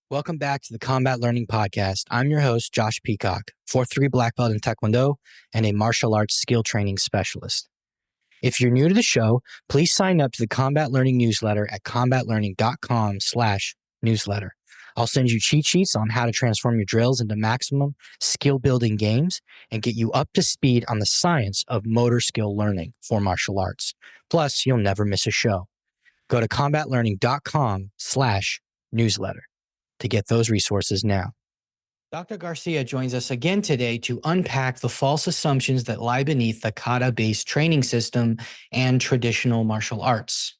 Welcome back to the Combat Learning Podcast. I'm your host, Josh Peacock, 4th-degree black belt in Taekwondo and a martial arts skill training specialist. If you're new to the show, please sign up to the Combat Learning newsletter at combatlearning.com/newsletter. I'll send you cheat sheets on how to transform your drills into maximum skill-building games and get you up to speed on the science of motor skill learning for martial arts. Plus, you'll never miss a show. Go to combatlearning.com/newsletter. to get those resources now. Dr. Garcia joins us again today to unpack the false assumptions that lie beneath the Kata-based training system and traditional martial arts.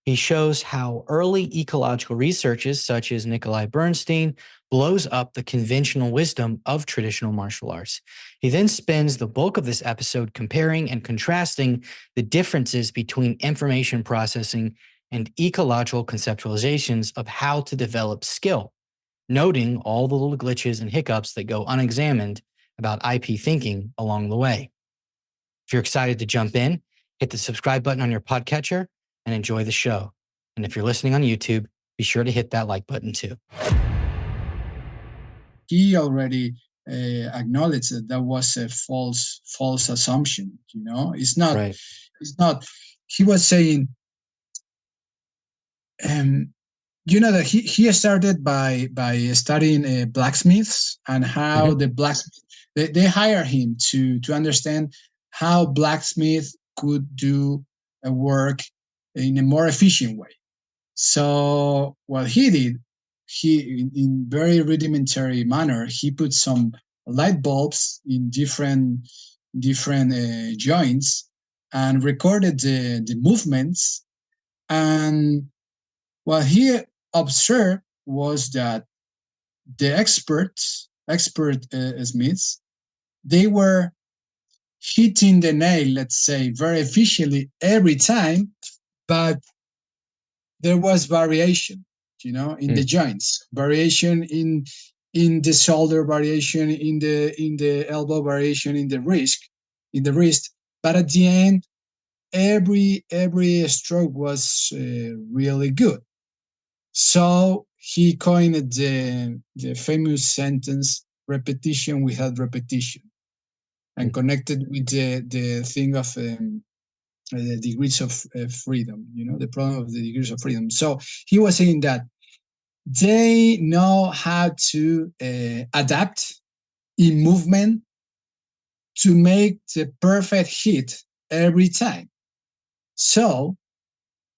He shows how early ecological researches such as Nicholai Bernstein blows up the conventional wisdom of traditional martial arts. He then spends the bulk of this episode comparing and contrasting the differences between information processing and ecological conceptualizations of how to develop skill, noting all the little glitches and hiccups that go unexamined about IP thinking along the way. If you're excited to jump in, hit the subscribe button on your podcatcher and enjoy the show. And if you're listening on YouTube, be sure to hit that like button too. He already acknowledged that was a false assumption. It's not. Right. It's not. He was saying, that he started by studying blacksmiths and how the blacksmith they hire him to understand how blacksmith could do a work in a more efficient way. So what he did, he in very rudimentary manner, he put some light bulbs in different joints and recorded the movements. And what he observed was that the expert smiths, they were hitting the nail, let's say, very efficiently every time, but there was variation, in the joints, variation in the shoulder, variation in the elbow, variation in the wrist. But at the end, every stroke was really good. So he coined the famous sentence, repetition without repetition, and connected with the thing of the degrees of freedom, the problem of the degrees of freedom. So he was saying that they know how to adapt in movement to make the perfect hit every time. So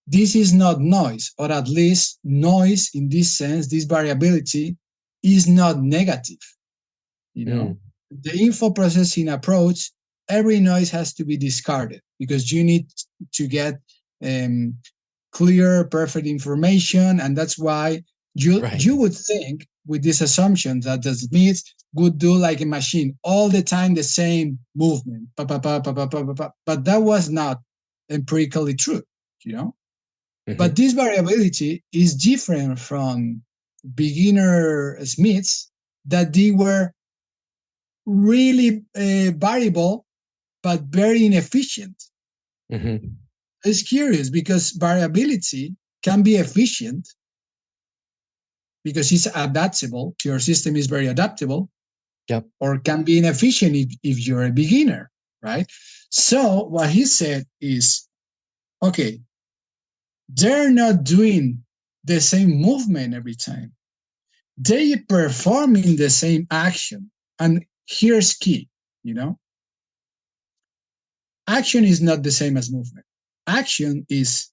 this is not noise, or at least noise in this sense, this variability is not negative. The info processing approach, every noise has to be discarded because you need to get clear, perfect information. And that's why you would think with this assumption that the Smiths would do like a machine all the time, the same movement, but that was not empirically true, But this variability is different from beginner Smiths that they were really variable, but very inefficient. It's curious because variability can be efficient because it's adaptable. Your system is very adaptable. Yep. Or can be inefficient if you're a beginner, right? So what he said is, okay, they're not doing the same movement every time. They performing the same action. And here's key, Action is not the same as movement. Action is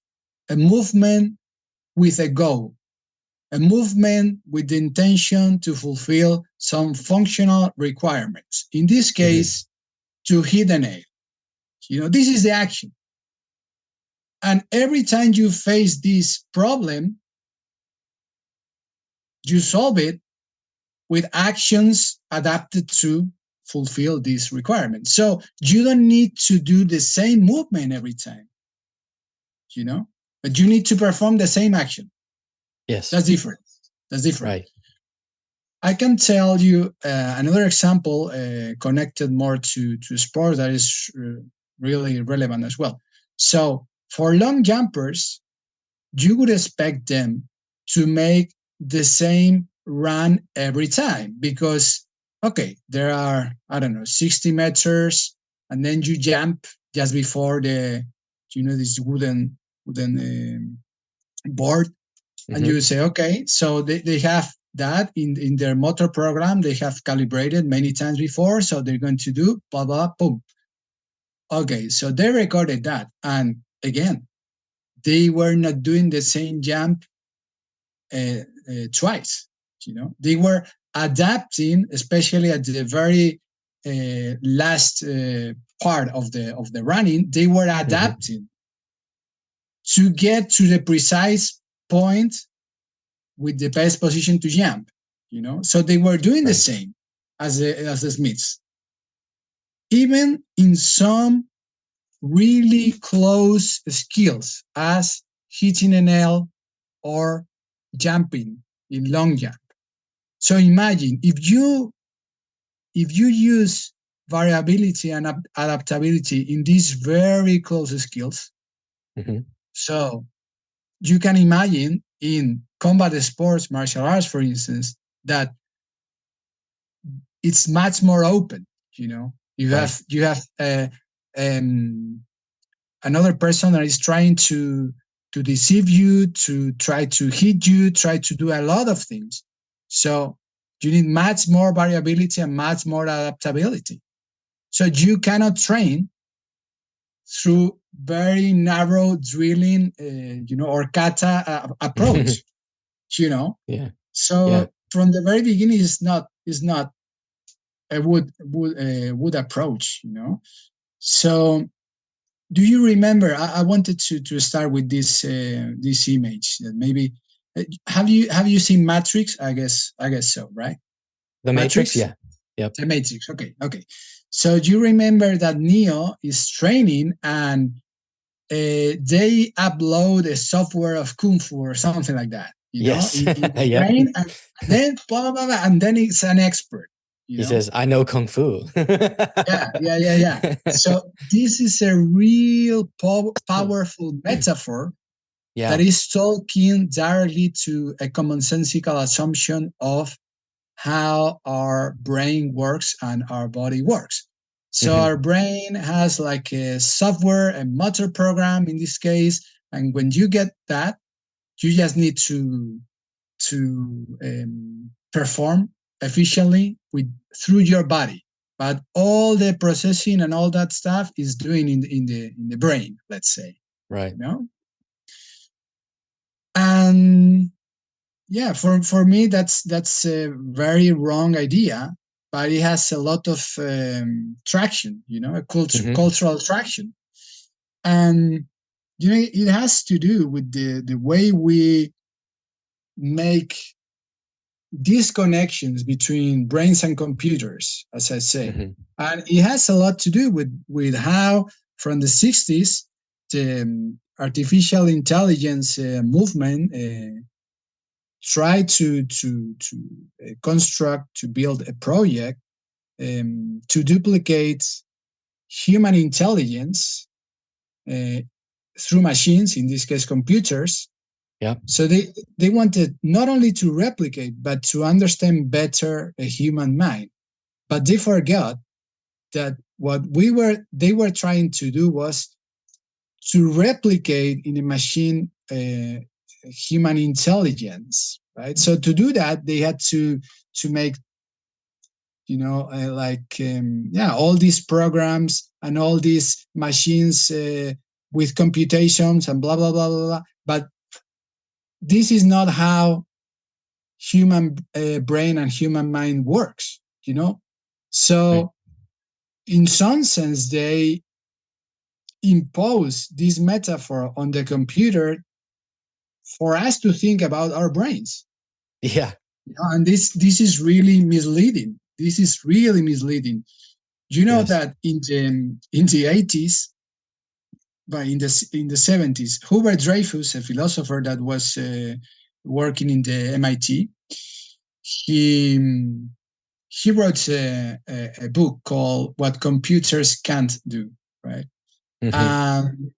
a movement with a goal, a movement with the intention to fulfill some functional requirements. In this case, to hit a nail. This is the action. And every time you face this problem, you solve it with actions adapted to fulfill these requirements. So you don't need to do the same movement every time, but you need to perform the same action. Yes. That's different. Right. I can tell you another example connected more to sport that is really relevant as well. So for long jumpers, you would expect them to make the same run every time because, okay, there are, I don't know, 60 meters, and then you jump just before this wooden board, and Mm-hmm. you say, okay, so they have that in their motor program. They have calibrated many times before, so they're going to do blah, blah, boom. Okay, so they recorded that. And again, they were not doing the same jump twice. They were adapting, especially at the very last part of the running. They were Mm-hmm. adapting to get to the precise point with the best position to jump. So they were doing the Right. same as the Smiths, even in some really close skills as hitting a nail or jumping in long jump. So imagine if you use variability and adaptability in these very close skills. Mm-hmm. So you can imagine in combat sports, martial arts, for instance, that it's much more open. You Right. have um, another person that is trying to deceive you, to try to hit you, try to do a lot of things. So you need much more variability and much more adaptability. So you cannot train through very narrow drilling, or kata approach. You know, Yeah. Yeah. so from the very beginning, is not a wood approach. So do you remember? I wanted to start with this image. That maybe have you seen Matrix? I guess so, right? The Matrix. Matrix, Yeah. Yep. the Matrix. Okay. So do you remember that Neo is training and they upload a software of kung fu or something like that, Yes. in the Yep. brain, and then blah blah blah, blah, and then it's an expert. You He know, says, "I know kung fu." yeah. So this is a real powerful metaphor that Yeah. is talking directly to a commonsensical assumption of how our brain works and our body works. So Mm-hmm. our brain has like a software, a motor program in this case, and when you get that, you just need to perform efficiently through your body. But all the processing and all that stuff is doing in the brain, let's say, Right. you know. And yeah, for me that's a very wrong idea, but it has a lot of traction, a Mm-hmm. cultural traction. And it has to do with the way we make these connections between brains and computers, as I say. Mm-hmm. And it has a lot to do with how from the 60s the artificial intelligence movement tried to construct, to build a project to duplicate human intelligence uh, through machines, in this case computers. Yep. So they wanted not only to replicate but to understand better a human mind. But they forgot that what they were trying to do was to replicate in a machine human intelligence, right? So to do that, they had to make all these programs and all these machines with computations and blah blah blah blah blah. But this is not how human brain and human mind works. Right. So in some sense, they impose this metaphor on the computer for us to think about our brains. Yeah. And this is really misleading. This is really misleading. You know Yes. that in the 80s, but in the 70s, Hubert Dreyfus, a philosopher that was working in the MIT, he he wrote a book called "What Computers Can't Do." Right. Mm-hmm. Um,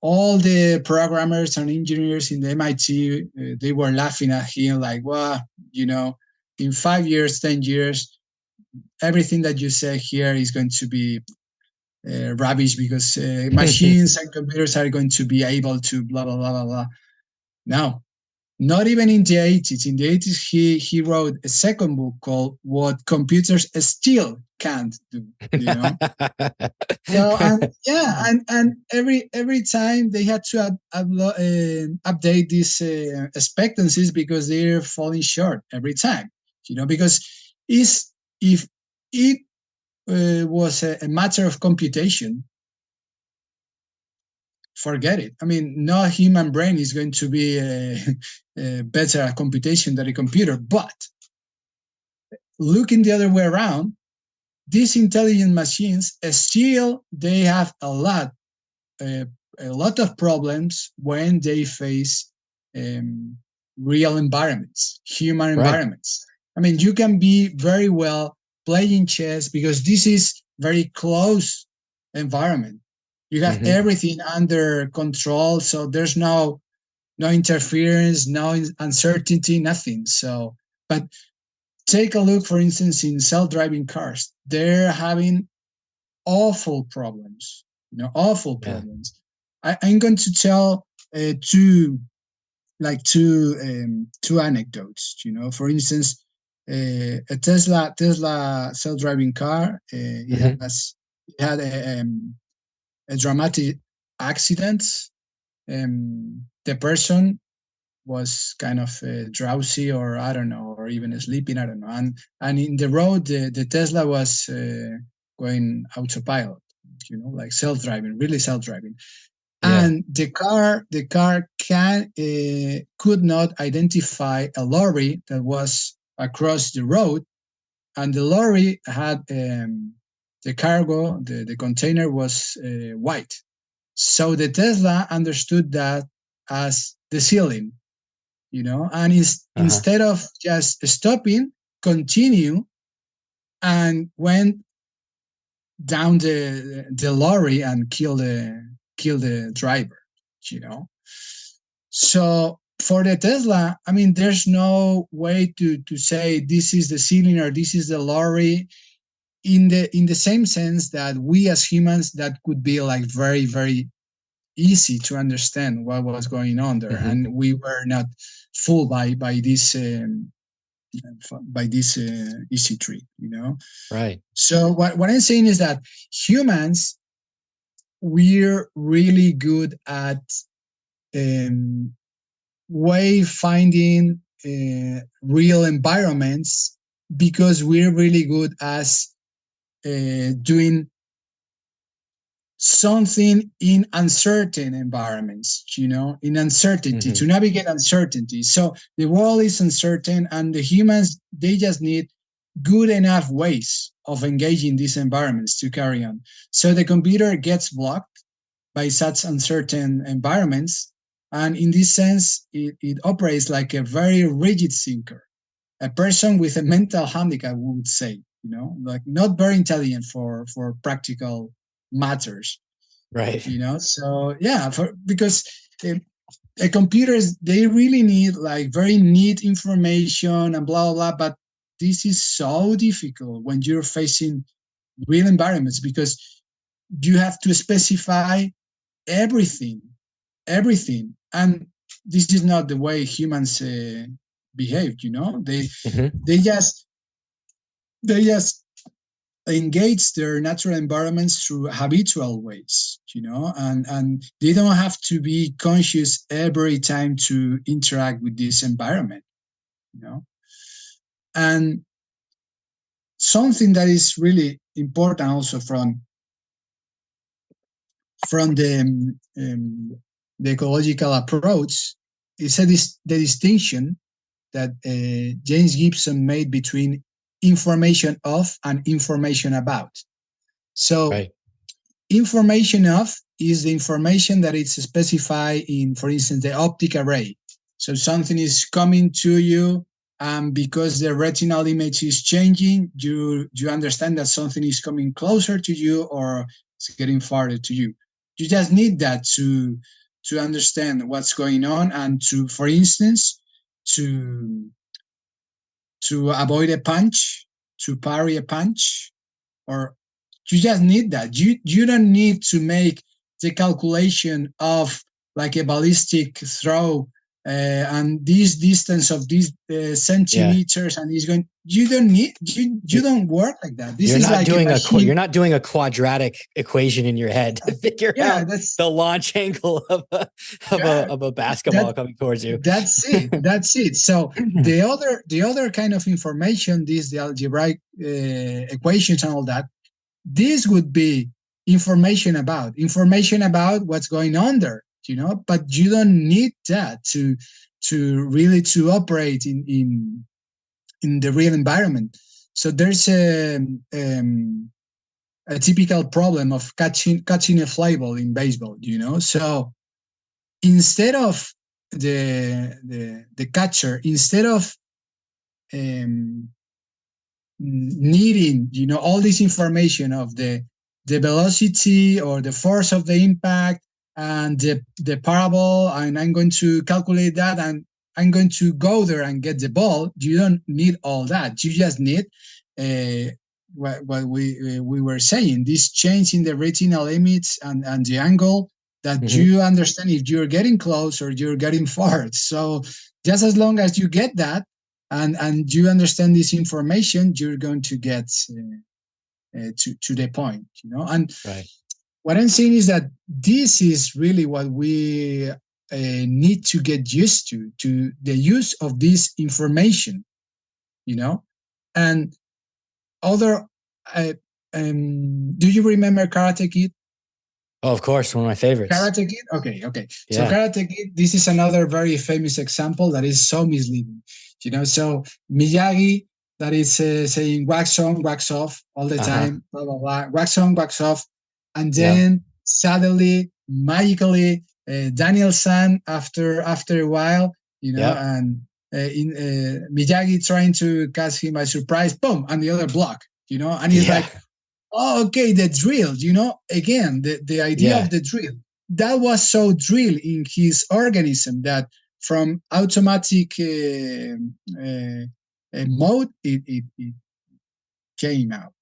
all the programmers and engineers in the MIT, they were laughing at him like, well, you know, in 5 years, 10 years, everything that you say here is going to be rubbish because machines and computers are going to be able to blah blah blah blah blah. No, not even in the 80s. In the 80s, he wrote a second book called "What Computers Still Can't Do." You know. So and yeah, and every time they had to update these expectancies because they're falling short every time. You know, because is if it was a matter of computation, forget it. I mean, no human brain is going to be better at computation than a computer. But looking the other way around, these intelligent machines still they have uh, a lot of problems when they face um, real environments, human Right. environments. I mean, you can be very well playing chess because this is very close environment. You have Hmm. everything under control, so there's no interference, no uncertainty, nothing. So, but take a look, for instance, in self-driving cars. They're having awful problems, awful Yeah. problems. I'm going to tell two anecdotes. For instance, a Tesla self-driving car. Hmm. It had a dramatic accident. The person was kind of drowsy, or I don't know, or even sleeping, I don't know. And in the road, the Tesla was going autopilot, like self-driving, really self-driving. Yeah. And the car could not identify a lorry that was across the road, and the lorry had the cargo, the container was white. So the Tesla understood that as the ceiling, and Uh-huh. instead of just stopping, continue and went down the lorry and kill the driver. You know, so for the Tesla, I mean, there's no way to say this is the ceiling or this is the lorry. In the same sense that we as humans, that could be like very very easy to understand what was going on there, Hmm. and we were not fooled by this easy trick. Right. So what I'm saying is that humans, we're really good at um, way finding real environments because we're really good as doing something in uncertain environments, in uncertainty, Hmm. to navigate uncertainty. So the world is uncertain, and the humans, they just need good enough ways of engaging these environments to carry on. So the computer gets blocked by such uncertain environments. And in this sense, it operates like a very rigid thinker, a person with a mental handicap, we would say, like not very intelligent for practical matters. Right. So yeah, because uh, computers, they really need like very neat information and blah blah blah. But this is so difficult when you're facing real environments because you have to specify everything, everything, and this is not the way humans behave. Hmm. They just engage their natural environments through habitual ways, and they don't have to be conscious every time to interact with this environment, you know. And something that is really important also from the ecological approach is the distinction that James Gibson made between information of and information about. So Right. information of is the information that is specified in, for instance, the optic array. So something is coming to you, and because the retinal image is changing, you understand that something is coming closer to you or it's getting farther to you. You just need that to understand what's going on and to, for instance, to to avoid a punch, to parry a punch, or you just need that. You don't need to make the calculation of like a ballistic throw and this distance of these Yeah. centimeters, and it's going. You don't need you don't work like that. This is like a You're machine. not doing a quadratic equation in your head to figure Yeah, out that's the launch angle of yeah, a basketball that coming towards you. that's it. That's it. So the other kind of information, these the algebraic equations and all that, this would be information about what's going on there, but you don't need that to really to operate in the real environment. So there's a typical problem of catching a fly ball in baseball, so instead of the catcher, instead of um, needing all this information of the velocity or the force of the impact and the parable, and I'm going to calculate that, and I'm going to go there and get the ball. You don't need all that. You just need what we were saying, this change in the retina limits and the angle, that Mm-hmm. you understand if you're getting close or you're getting far. So just as long as you get that, and you understand this information, you're going to get to the point, and Right. what I'm saying is that this is really what we need to get used to the use of this information, and other uh, do you remember Karate Kid? Oh, of course, one of my favorites. Karate Kid? Okay. So Yeah. Karate Kid, this is another very famous example that is so misleading. So Miyagi, that is saying wax on, wax off all the Uh-huh. time, blah, blah, blah, wax on, wax off. And Yeah. then suddenly, magically, Daniel-san, after a while, Yeah. and Miyagi trying to catch him by surprise, boom, and the other block, and he's Yeah. like, oh, okay, the drill, again, the idea Yeah. of the drill. That was so drilled in his organism that from automatic mode, it came out,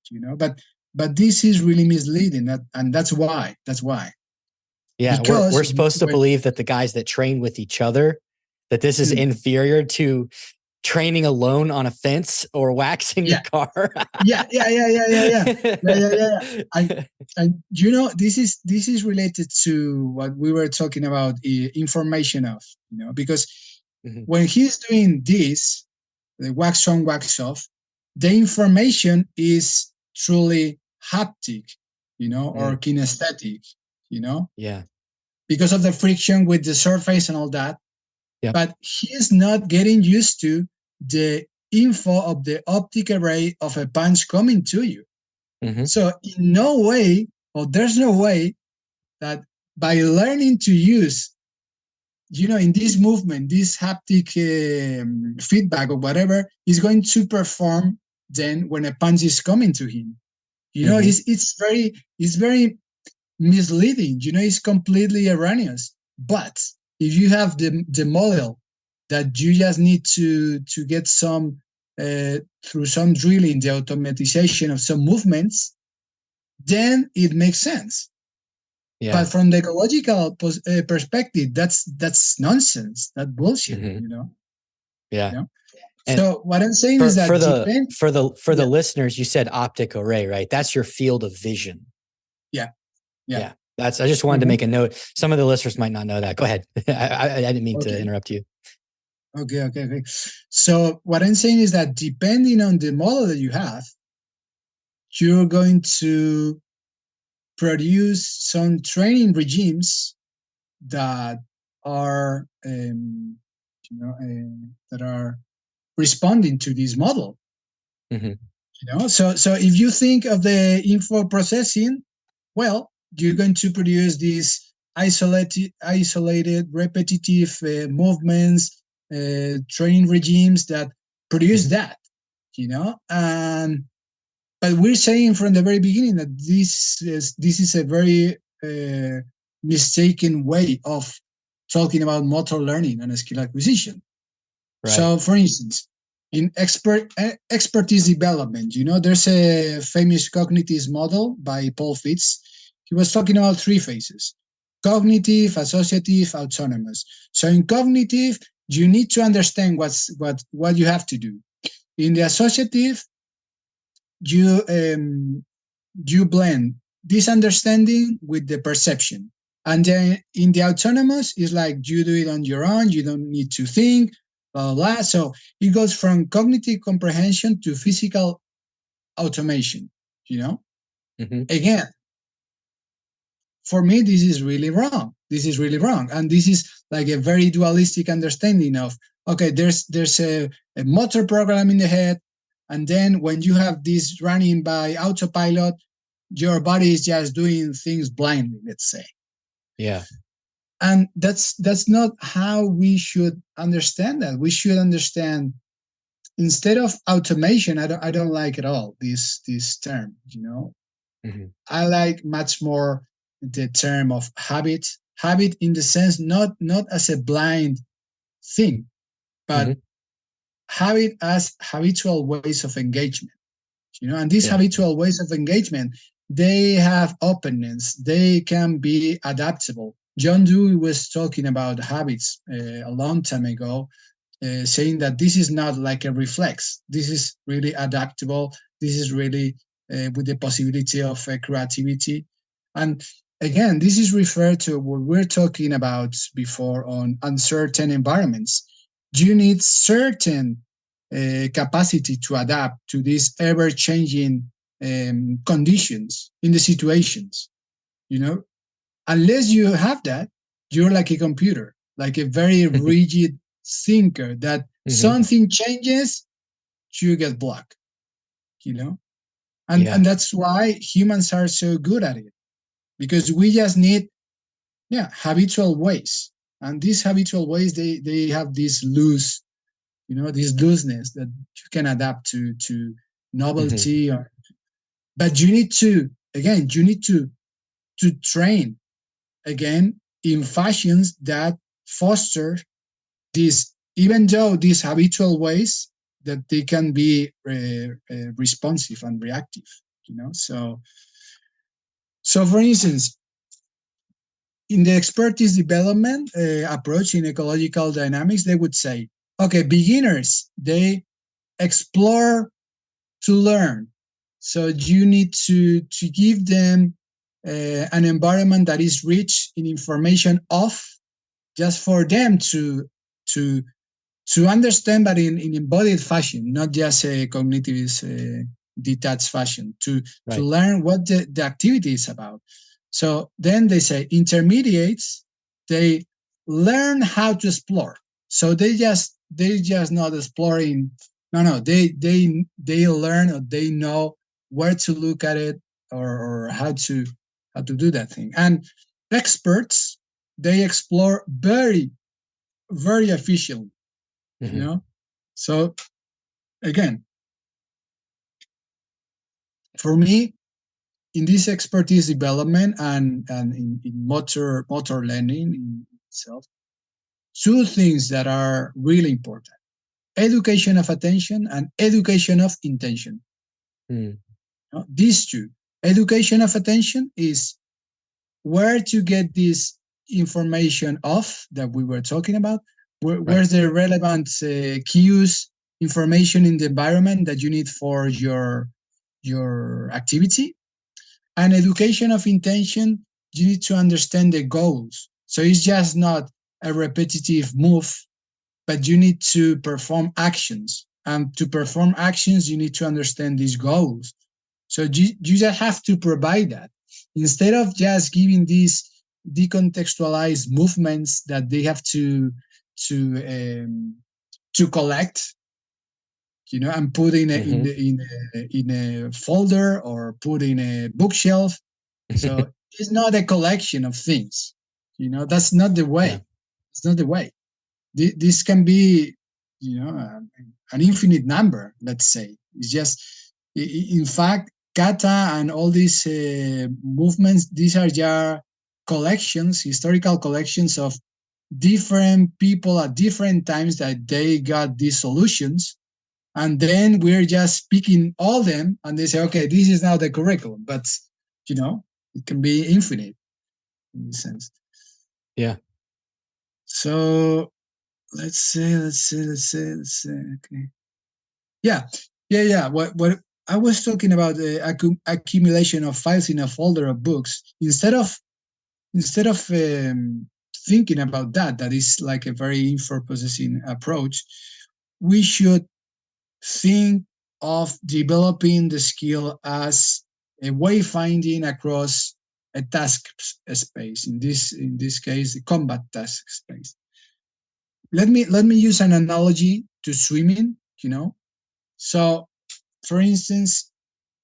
but this is really misleading, and that's why. Yeah. We're Because supposed to when believe that the guys that train with each other, that this is inferior to training alone on a fence or waxing your yeah, car. yeah. And this is related to what we were talking about, information of, because Mhm. when he's doing this, the wax on, wax off, the information is truly haptic, or kinesthetic, Yeah. because of the friction with the surface and all that. Yep. But he's not getting used to the info of the optic array of a punch coming to you. Mm-hmm. So in no way, or there's no way that by learning to use, in this movement, this haptic feedback or whatever, is going to perform then when a punch is coming to him. It's very misleading. It's completely erroneous. But if you have the model that you just need to get some through some drilling, the automatization of some movements, then it makes sense. Yeah. But from the ecological perspective, that's nonsense. That bullshit. Yeah. And So what I'm saying is that for the listeners, you said optic array, right? That's your field of vision. Yeah. I just wanted to make a note. Some of the listeners might not know that. Go ahead. I didn't mean to interrupt you. Okay. So what I'm saying is that depending on the model that you have, you're going to produce some training regimes that are that are responding to this model. Mm-hmm. So if you think of the info processing, well, you're going to produce these isolated repetitive movements, training regimes that produce that, and but we're saying from the very beginning that this is a very mistaken way of talking about motor learning and skill acquisition. Right. So, for instance, in expertise development. There's a famous cognitive model by Paul Fitz. He was talking about three phases: cognitive, associative, autonomous. So in cognitive, you need to understand what you have to do. In the associative, you you blend this understanding with the perception. And then in the autonomous, it's like you do it on your own, you don't need to think, blah, blah, blah. So it goes from cognitive comprehension to physical automation, you know? Mm-hmm. Again, for me, this is really wrong. This is really wrong. And this is like a very dualistic understanding of, okay, there's a motor program in the head. And then when you have this running by autopilot, your body is just doing things blindly, let's say. Yeah. And that's not how we should understand that. We should understand, instead of automation, I don't like at all this term. Mm-hmm. I like much more the term of habit. Habit in the sense, not as a blind thing, but Mm-hmm. habit as habitual ways of engagement. And these Yeah. habitual ways of engagement, they have openness, they can be adaptable. John Dewey was talking about habits a long time ago, saying that this is not like a reflex, this is really adaptable, this is really with the possibility of creativity. And again, this is referred to what we're talking about before on uncertain environments. You need certain capacity to adapt to these ever changing conditions in the situations. You know, unless you have that, you're like a computer, like a very rigid thinker that Mm-hmm. something changes, you get blocked. You know, and Yeah. and that's why humans are so good at it, because we just need, yeah, habitual ways. And these habitual ways, they have this loose, this looseness that you can adapt to Mm-hmm. novelty. But you need to, again, you need to train again in fashions that foster this, even though these habitual ways, that they can be responsive and reactive. So for instance, in the expertise development approach in ecological dynamics, they would say, okay, beginners, they explore to learn. So you need to give them an environment that is rich in information of, just for them to to understand, but in embodied fashion, not just a cognitive detached fashion, to Right. learn what the activity is about. So then they say intermediates, they learn how to explore. So they just not exploring. No, they learn, or they know where to look at it, or how to do that thing. And experts, they explore very, very efficiently. you Mm-hmm. know so again, for me, in this expertise development, and in motor learning in itself, two things that are really important: education of attention and education of intention. Mm. These two, education of attention is where to get this information of that we were talking about, Right. where's the relevant cues, information in the environment that you need for your activity. And education of intention, you need to understand the goals. So it's just not a repetitive move, but you need to perform actions. And to perform actions, you need to understand these goals. So you just have to provide that, instead of just giving these decontextualized movements that they have to um, to collect, and put in a in Mm-hmm. the in a folder, or put in a bookshelf. So it's not a collection of things. That's not the Yeah. way. It's not the way. This can be, an infinite number. Let's say it's just, in fact, kata and all these movements. These are just collections, historical collections of different people at different times that they got these solutions, and then we're just picking all them, and they say, okay, this is now the curriculum. But it can be infinite in this sense. Yeah. So let's say. Okay. Yeah. What I was talking about the accumulation of files in a folder of books. Instead of thinking about that is like a very info processing approach. We should think of developing the skill as a wayfinding across a task space. In this case, the combat task space. Let me use an analogy to swimming. So, for instance,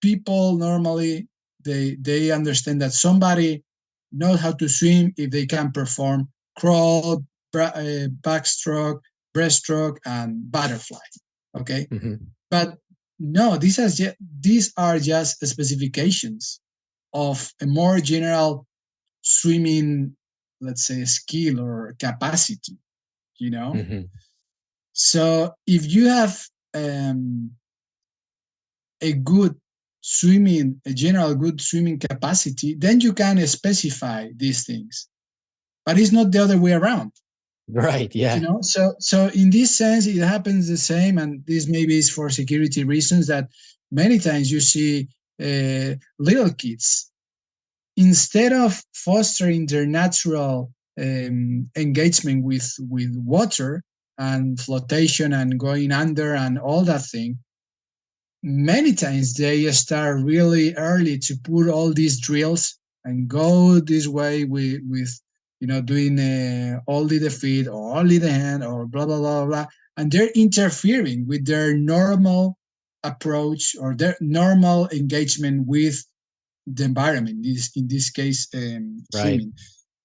people normally they understand that somebody knows how to swim if they can perform crawl, backstroke, breaststroke, and butterfly. Okay, but no, these are just specifications of a more general swimming, let's say, skill or capacity. So if you have um, a general good swimming capacity, then you can specify these things. But it's not the other way around. Right. Yeah. So in this sense, it happens the same, and this maybe is for security reasons that many times you see little kids, instead of fostering their natural engagement with water and flotation and going under and all that thing, many times they start really early to put all these drills and go this way with doing only the feet or only the hand or blah blah blah blah, and they're interfering with their normal approach or their normal engagement with the environment. In this case, Right. swimming.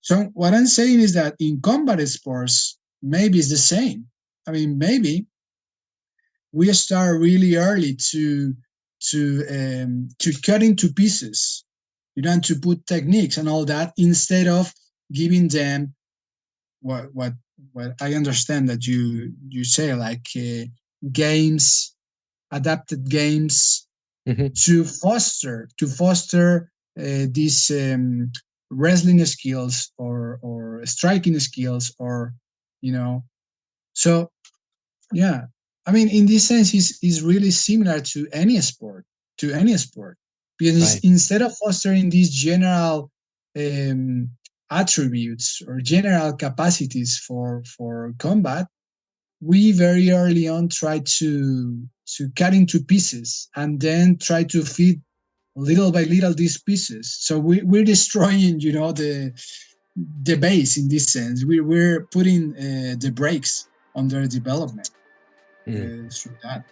So what I'm saying is that in combat sports, maybe it's the same. I mean, maybe we start really early to cut into pieces, and to put techniques and all that, instead of giving them what I understand that you say, like games, adapted games, to foster these wrestling skills or striking skills, or so yeah. I mean, in this sense, is really similar to any sport, because Right. instead of fostering these general um, attributes or general capacities for combat, we very early on try to cut into pieces and then try to feed little by little these pieces. So we're destroying, the base in this sense. We're putting the brakes on their development through that.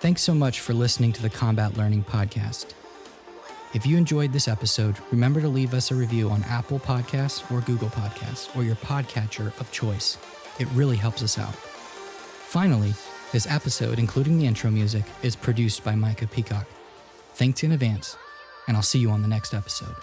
Thanks so much for listening to the Combat Learning Podcast. If you enjoyed this episode, remember to leave us a review on Apple Podcasts or Google Podcasts or your podcatcher of choice. It really helps us out. Finally, this episode, including the intro music, is produced by Micah Peacock. Thanks in advance, and I'll see you on the next episode.